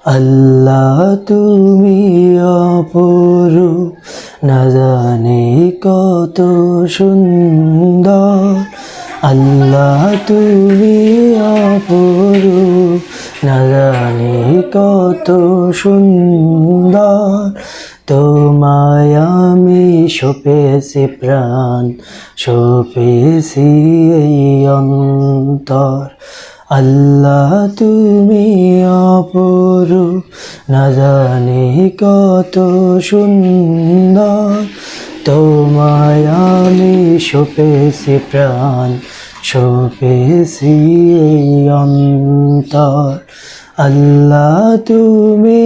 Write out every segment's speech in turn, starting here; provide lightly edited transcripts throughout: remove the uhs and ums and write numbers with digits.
আল্লাহ তুমি অপরূপ, না জানি কত সুন্দর। আল্লাহ তুমি অপরূপ, না জানি কত সুন্দর। তোমায় আমি সঁপেছি প্রাণ, সঁপেছি এই অন্তর। আল্লাহ তুমি অপরূপ, না জানি কত সুন্দর। তোমায় আমি সঁপেছি প্রাণ, সঁপেছি এই অন্তর। আল্লাহ তুমি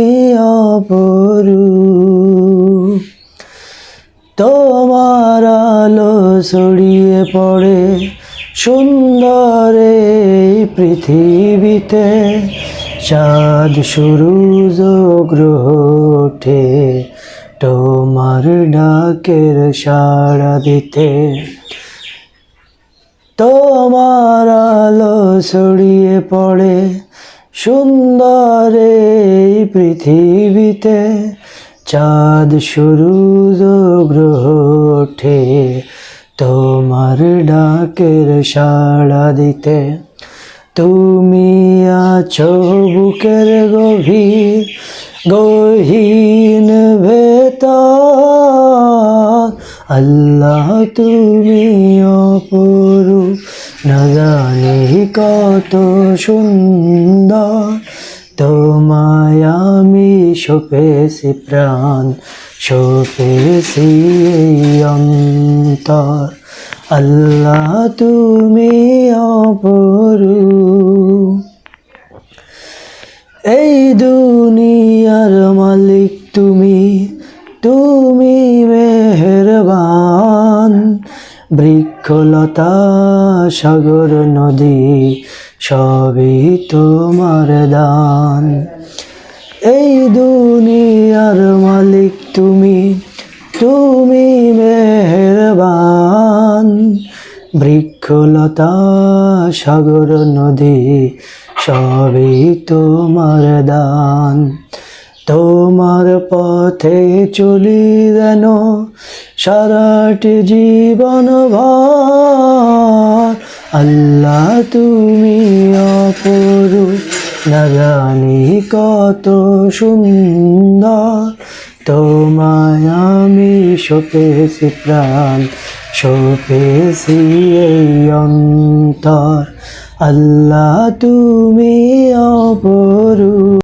অপরূপ। তোমার আলো ছড়িয়ে পড়ে সুন্দর এই পৃথিবীতে, চাঁদ সূরজ গ্রহ ওঠে তোমার ডাকের সাড়া দিতে। তোমার আলো ছড়িয়ে পড়ে সুন্দর এই পৃথিবীতে, চাঁদ সূরজ গ্রহ ওঠে তোমার ডাকের সাড়া দিতে। তুমি আছো বুকের গহীন ভেতর। আল্লাহ তুমি অপরূপ, না জানি কত সুন্দর। তোমায় আমি সঁপেছি প্রাণ, সঁপেছি এই অন্তর। আল্লাহ তুমি অপরূপ। এই দুনিয়ার মালিক তুমি, তুমি মেহেরবান। বৃক্ষলতা সাগর নদী সবই তোমার দান। এই দুনিয়ার মালিক তুমি, তুমি মেহেরবান। বৃক্ষলতা সাগর নদী সবই তোমার দান। তোমার পথে চলি যেন সারাটি জীবন ভর। আল্লাহ তুমি অপরূপ, না জানি কত সুন্দর। তোমায় আমি সঁপেছি প্রাণ, সঁপেছি এই অন্তর। আল্লাহ তুমি অপরূপ।